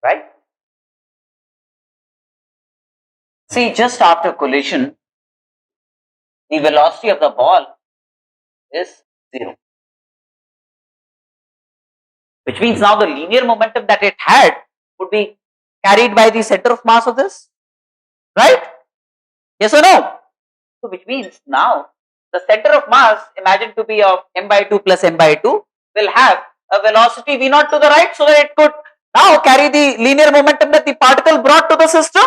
right? See, just after collision, the velocity of the ball is 0. Which means now the linear momentum that it had would be carried by the center of mass of this, right? Yes or no? So which means now the center of mass, imagined to be of m by 2 plus m by 2, will have a velocity v naught to the right, so that it could now carry the linear momentum that the particle brought to the system,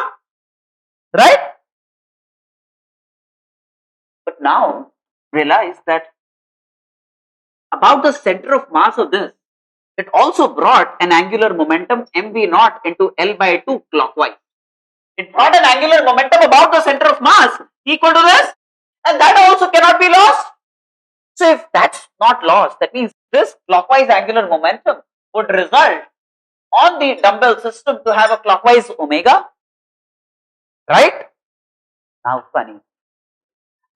right? But now realize that about the center of mass of this, it also brought an angular momentum mv naught into L by 2 clockwise. It brought an angular momentum about the center of mass equal to this, and that also cannot be lost. So if that's not lost, that means this clockwise angular momentum would result on the dumbbell system to have a clockwise omega, right? Now funny.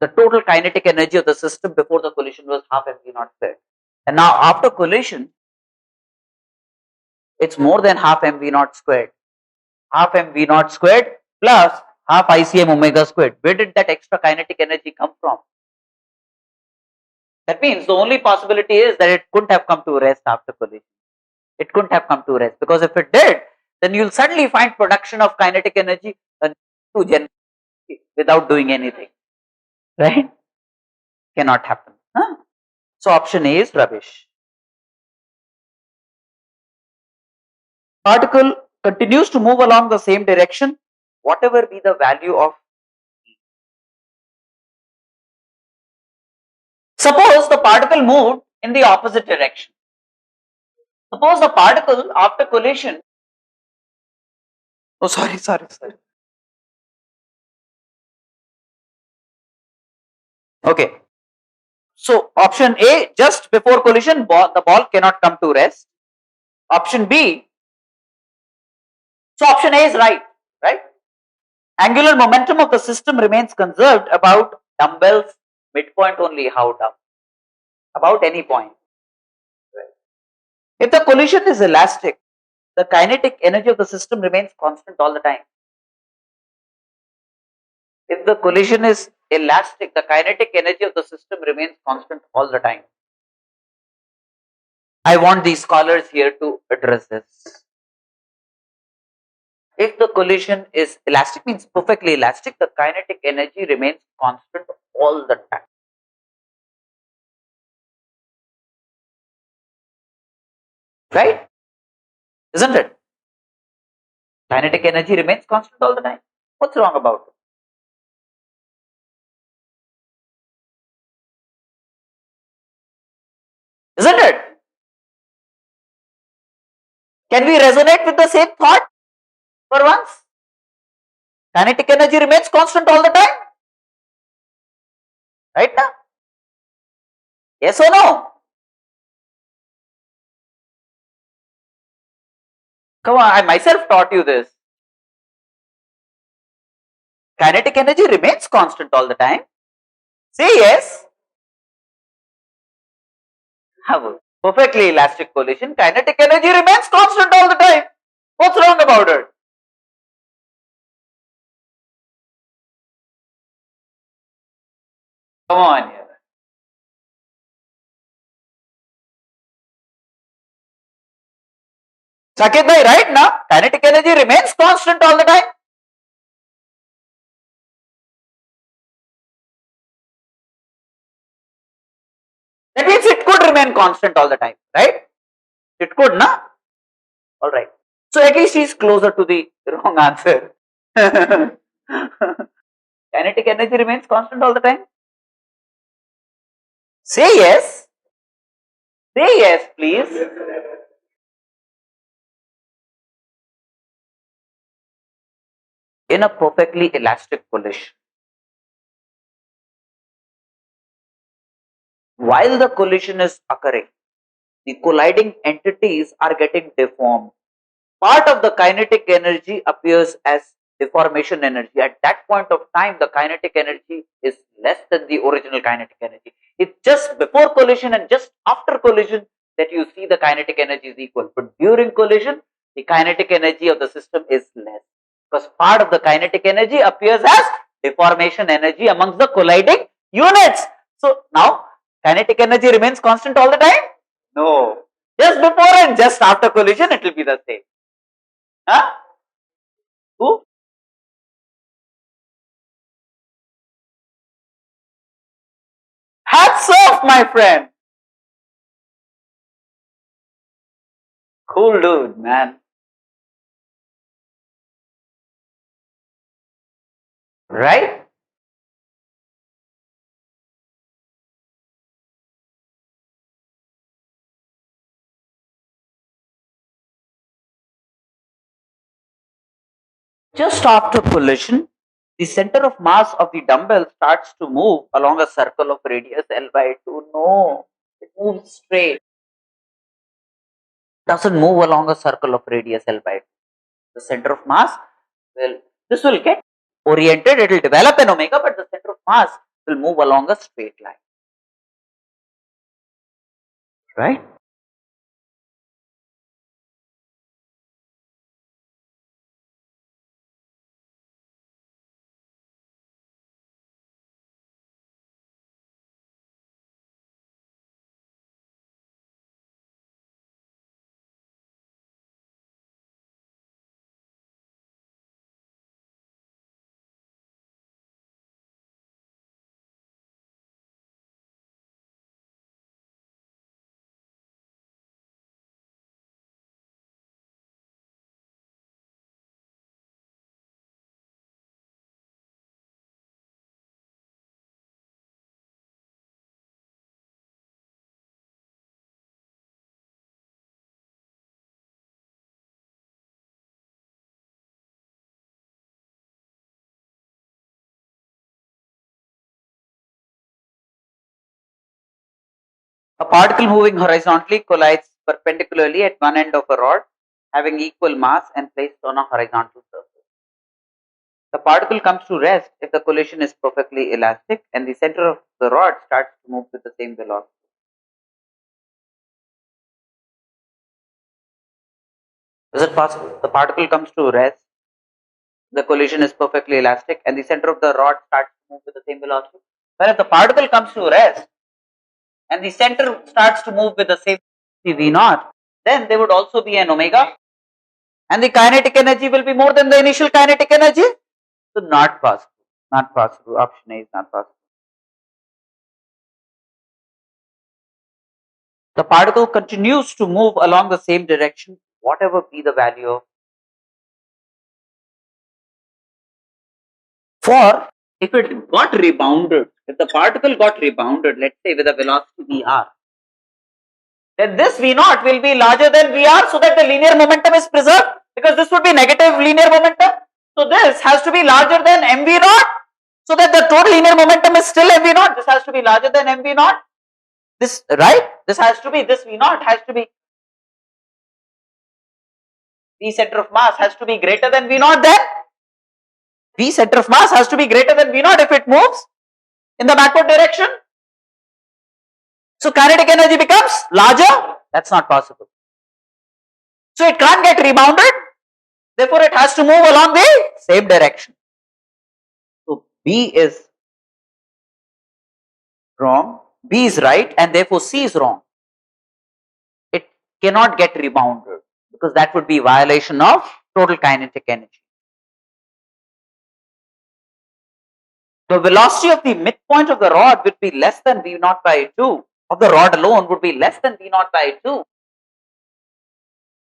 The total kinetic energy of the system before the collision was half mv naught squared. And now after collision, it's more than half mv naught squared. Half mv naught squared plus half ICM omega squared. Where did that extra kinetic energy come from? That means the only possibility is that it couldn't have come to rest after collision. It couldn't have come to rest, because if it did, then you'll suddenly find production of kinetic energy to generate without doing anything, right? Cannot happen. Huh? So option A is rubbish. Particle continues to move along the same direction, whatever be the value of E. Suppose the particle moved in the opposite direction. Suppose the particle after collision, oh sorry. Okay. So option A, just before collision, the ball cannot come to rest. Option B, so option A is right? Angular momentum of the system remains conserved about dumbbell's midpoint only. How down? About any point. If the collision is elastic, the kinetic energy of the system remains constant all the time. If the collision is elastic, the kinetic energy of the system remains constant all the time. I want these scholars here to address this. If the collision is elastic, means perfectly elastic, the kinetic energy remains constant all the time. Right? Isn't it? Kinetic energy remains constant all the time. What's wrong about it? Isn't it? Can we resonate with the same thought for once? Kinetic energy remains constant all the time. Right now? Yes or no? Come on, I myself taught you this. Kinetic energy remains constant all the time. Say yes. Have a perfectly elastic collision. Kinetic energy remains constant all the time. What's wrong about it? Come on here. Saket bhai, right now? Kinetic energy remains constant all the time. That means it could remain constant all the time, right? It could, na? Alright. So at least he's closer to the wrong answer. Kinetic energy remains constant all the time. Say yes. Say yes, please. In a perfectly elastic collision, while the collision is occurring, the colliding entities are getting deformed. Part of the kinetic energy appears as deformation energy. At that point of time, the kinetic energy is less than the original kinetic energy. It's just before collision and just after collision that you see the kinetic energy is equal. But during collision, the kinetic energy of the system is less, because part of the kinetic energy appears as deformation energy amongst the colliding units. So now kinetic energy remains constant all the time? No. Just before and just after collision, it will be the same. Huh? Who? Hats off, my friend. Cool dude, man. Right? Just after collision, the center of mass of the dumbbell starts to move along a circle of radius L by 2. No, it moves straight. doesn't move along a circle of radius L by 2. The center of mass this will get oriented, it will develop an omega, but the center of mass will move along a straight line. Right? A particle moving horizontally collides perpendicularly at one end of a rod having equal mass and placed on a horizontal surface. The particle comes to rest if the collision is perfectly elastic and the center of the rod starts to move with the same velocity. Is it possible? The particle comes to rest, the collision is perfectly elastic and the center of the rod starts to move with the same velocity. Well, if the particle comes to rest and the center starts to move with the same v naught, then there would also be an omega and the kinetic energy will be more than the initial kinetic energy. So not possible. Not possible. Option A is not possible. The particle continues to move along the same direction, whatever be the value of. For if it got rebounded, if the particle got rebounded, let's say with a velocity Vr, then this V naught will be larger than Vr so that the linear momentum is preserved, because this would be negative linear momentum. So this has to be larger than mv naught so that the total linear momentum is still mv naught. This has to be larger than mv naught. This, right? This has to be, this V naught has to be, V center of mass has to be greater than V naught, then V center of mass has to be greater than V naught if it moves in the backward direction. So kinetic energy becomes larger. That's not possible. So it can't get rebounded. Therefore, it has to move along the same direction. So B is wrong, B is right, and therefore C is wrong. It cannot get rebounded because that would be violation of total kinetic energy. The velocity of the midpoint of the rod would be less than V naught by 2, of the rod alone would be less than V naught by 2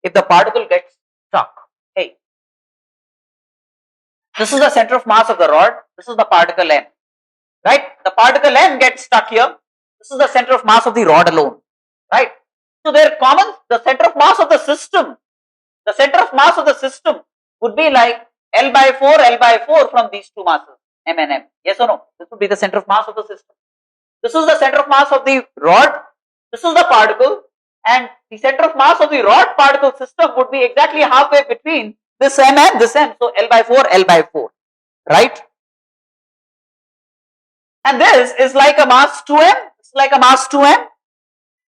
if the particle gets stuck. Hey, this is the center of mass of the rod, this is the particle M, right? The particle M gets stuck here, this is the center of mass of the rod alone, right? So they are common, the center of mass of the system, the center of mass of the system would be like L by 4 from these two masses, M and M. Yes or no? This would be the center of mass of the system. This is the center of mass of the rod, this is the particle, and the center of mass of the rod particle system would be exactly halfway between this M and this M. So L by 4, right? And this is like a mass 2m, it's like a mass 2m,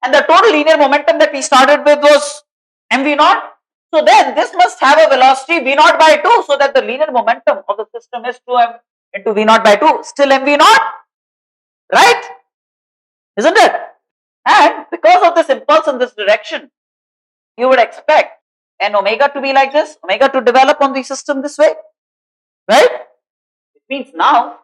and the total linear momentum that we started with was mv naught. So then this must have a velocity v naught by 2 so that the linear momentum of the system is 2m into v naught by 2, still mv naught, right? Isn't it? And because of this impulse in this direction, you would expect an omega to be like this, omega to develop on the system this way, right? It means now,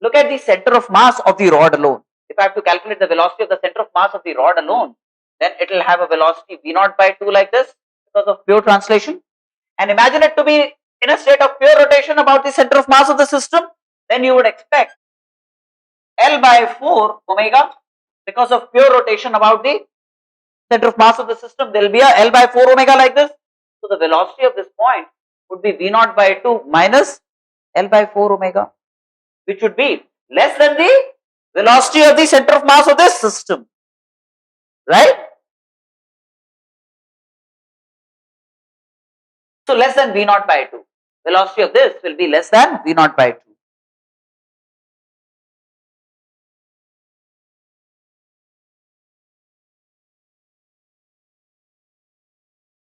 look at the center of mass of the rod alone. If I have to calculate the velocity of the center of mass of the rod alone, then it will have a velocity v naught by 2 like this because of pure translation. And imagine it to be in a state of pure rotation about the center of mass of the system, then you would expect L by 4 omega because of pure rotation about the center of mass of the system. There will be a L by 4 omega like this. So the velocity of this point would be v naught by 2 minus L by 4 omega, which would be less than the velocity of the center of mass of this system, right? So less than V naught by 2. Velocity of this will be less than V naught by 2.